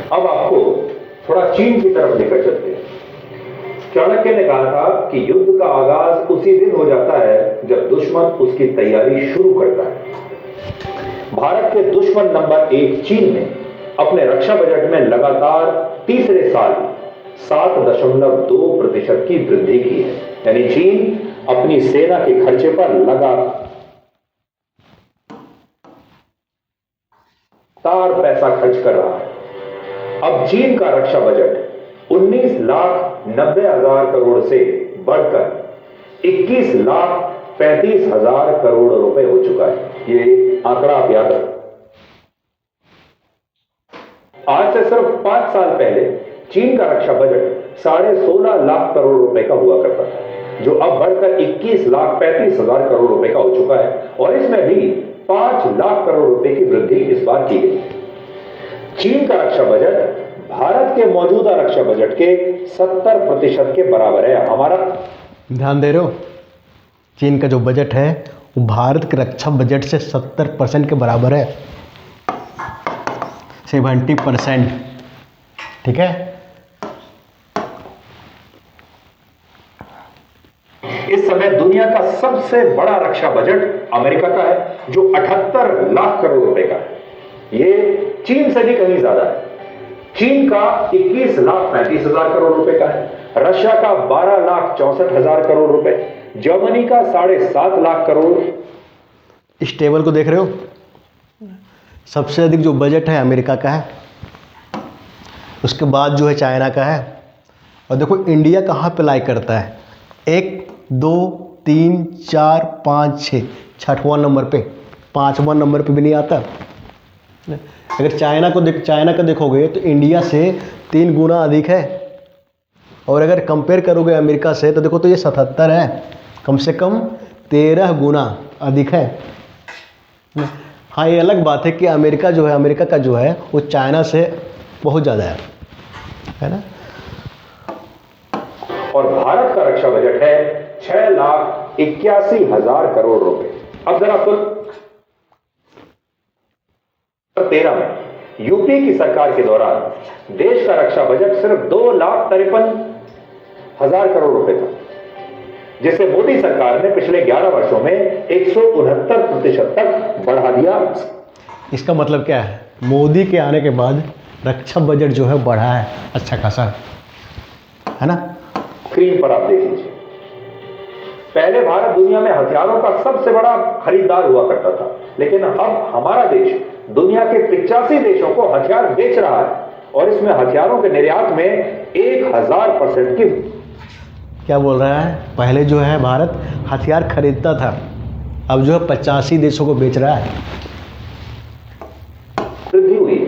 अब आपको थोड़ा चीन की तरफ लेकर चलते हैं। चाणक्य ने कहा था कि युद्ध का आगाज उसी दिन हो जाता है जब दुश्मन उसकी तैयारी शुरू करता है। भारत के दुश्मन नंबर 1 चीन ने अपने रक्षा बजट में लगातार तीसरे साल 7.2% की वृद्धि की है। यानी चीन अपनी सेना के खर्चे पर लगातार पैसा खर्च कर रहा है। अब चीन का रक्षा बजट 19,90,000 करोड़ से बढ़कर 21,35,000 करोड़ रुपए हो चुका है। ये आंकड़ा आप याद रखें। आज से सिर्फ 5 साल पहले चीन का रक्षा बजट 16.5 लाख करोड़ रुपए का हुआ करता था, जो अब बढ़कर 21,35,000 करोड़ रुपए का हो चुका है। और इसमें भी 5 लाख करोड़ रुपए की वृद्धि इस बार की गई। चीन का रक्षा बजट भारत के मौजूदा रक्षा बजट के 70% के बराबर है। हमारा ध्यान दे रहे हो, चीन का जो बजट है वो भारत के रक्षा बजट से 70% के बराबर है। 70%, ठीक है। इस समय दुनिया का सबसे बड़ा रक्षा बजट अमेरिका का है, जो 78 लाख करोड़ रुपए का है। ये चीन से भी कहीं ज्यादा है। चीन का 21,35,000 करोड़ रुपए का है, रशिया का 12,64,000 करोड़ रुपए, जर्मनी का 7.5 लाख करोड़। इस टेबल को देख रहे हो, सबसे अधिक जो बजट है अमेरिका का है, उसके बाद जो है चाइना का है। और देखो इंडिया कहाँ पे लाई करता है, 1 2 3 4 5 6, 6वां नंबर पे, 5वां नंबर पे भी नहीं आता। अगर चाइना का देखोगे तो इंडिया से 3 गुना अधिक है। और अगर कंपेयर करोगे अमेरिका से तो देखो तो ये 77 है, कम से कम 13 गुना अधिक है। हाँ, ये अलग बात है कि अमेरिका का जो है वो चाइना से बहुत ज़्यादा है ना। और भारत का रक्षा बजट है 6,81,000 करोड़ रुपए। अब जरा 2013 में यूपी की सरकार के दौरान देश का रक्षा बजट सिर्फ 2,53,000 करोड़ रुपए था, जिसे मोदी सरकार ने पिछले 11 वर्षों में 169% तक बढ़ा दिया। इसका मतलब क्या है, मोदी के आने के बाद रक्षा बजट जो है बढ़ा है अच्छा खासा, है ना। स्क्रीन पर आप देख लीजिए, पहले भारत दुनिया में हथियारों का सबसे बड़ा खरीदार हुआ करता था, लेकिन अब हमारा देश दुनिया के 85 देशों को हथियार बेच रहा है और इसमें हथियारों के निर्यात में 1000% की। क्या बोल रहा है, पहले जो है भारत हथियार खरीदता था, अब जो है 85 देशों को बेच रहा है। वृद्धि हुई है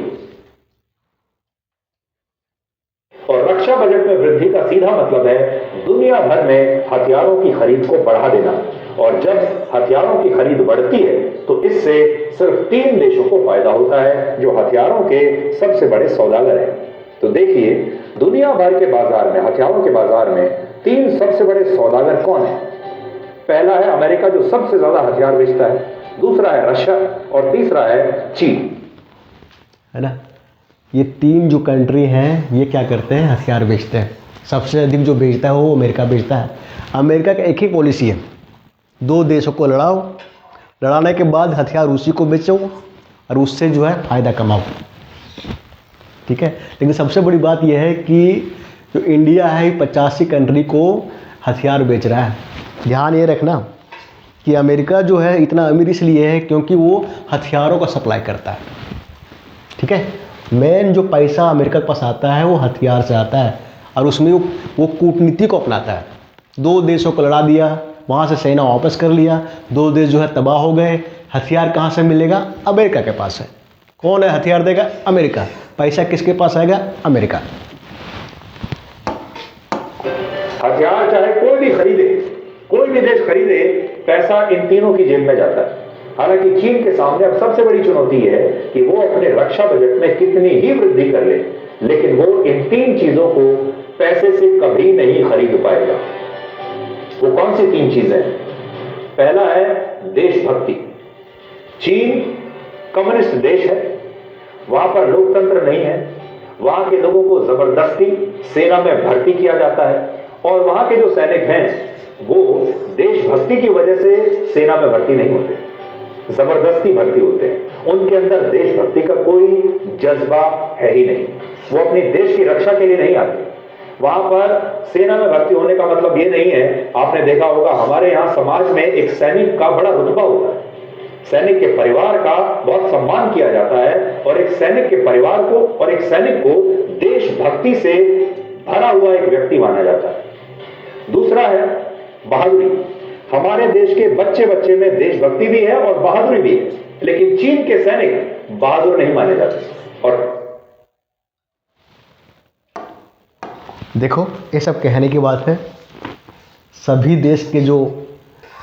और रक्षा बजट में वृद्धि का सीधा मतलब है दुनिया भर में हथियारों की खरीद को बढ़ा देना। और जब हथियारों की खरीद बढ़ती है तो इससे सिर्फ 3 देशों को फायदा होता है, जो हथियारों के सबसे बड़े सौदागर हैं। तो देखिए, दुनिया भर के बाजार में, हथियारों के बाजार में 3 सबसे बड़े सौदागर कौन है। पहला है अमेरिका, जो सबसे ज्यादा हथियार बेचता है, दूसरा है रशिया और तीसरा है चीन, है ना। ये 3 जो कंट्री हैं ये क्या करते हैं, हथियार बेचते हैं। सबसे अधिक जो बेचता है वो अमेरिका बेचता है। अमेरिका का एक ही पॉलिसी है, 2 देशों को लड़ाओ, लड़ाने के बाद हथियार उसी को बेचो और उससे जो है फ़ायदा कमाओ, ठीक है। लेकिन सबसे बड़ी बात यह है कि जो इंडिया है 85 कंट्री को हथियार बेच रहा है। ध्यान ये रखना कि अमेरिका जो है इतना अमीर इसलिए है क्योंकि वो हथियारों का सप्लाई करता है, ठीक है। मेन जो पैसा अमेरिका के पास आता है वो हथियार से आता है और उसमें वो कूटनीति को अपनाता है। 2 देशों को लड़ा दिया, वहाँ से सेना वापस कर लिया, 2 देश जो है तबाह हो गए। हथियार कहाँ से मिलेगा, अमेरिका के पास है। कौन है हथियार देगा, अमेरिका। पैसा किसके पास आएगा, अमेरिका। हथियार चाहे कोई भी खरीदे, कोई भी देश खरीदे, पैसा इन तीनों की जेब में जाता है। हालांकि चीन के सामने अब सबसे बड़ी चुनौती है कि वो अपने रक्षा बजट में कितनी ही वृद्धि कर ले, लेकिन वो इन 3 चीजों को पैसे से कभी नहीं खरीद पाएगा। वो कौन सी 3 चीजें? पहला है देशभक्ति। चीन कम्युनिस्ट देश है, वहां पर लोकतंत्र नहीं है, वहां के लोगों को जबरदस्ती सेना में भर्ती किया जाता है और वहां के जो सैनिक हैं वो देशभक्ति की वजह से सेना में भर्ती नहीं होते, जबरदस्ती भर्ती होते हैं। उनके अंदर देशभक्ति का कोई जज्बा है ही नहीं, वो अपने देश की रक्षा के लिए नहीं आते। वहां पर सेना में भर्ती होने का मतलब ये नहीं है, आपने देखा होगा हमारे यहां समाज में एक सैनिक का बड़ा रुतबा होता है, सैनिक के परिवार का बहुत सम्मान किया जाता है और एक सैनिक के परिवार को और एक सैनिक को देशभक्ति से भरा हुआ एक व्यक्ति माना जाता है। दूसरा है बहादुरी। हमारे देश के बच्चे बच्चे में देशभक्ति भी है और बहादुरी भी है, लेकिन चीन के सैनिक बहादुर नहीं माने जाते। और देखो ये सब कहने की बात है, सभी देश के जो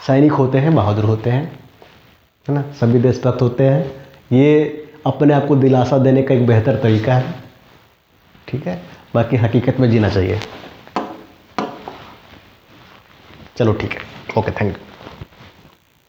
सैनिक होते हैं बहादुर होते हैं, है ना, सभी देशभक्त होते हैं। ये अपने आप को दिलासा देने का एक बेहतर तरीका है, ठीक है। बाकी हकीकत में जीना चाहिए। चलो ठीक है, ओके, थैंक यू।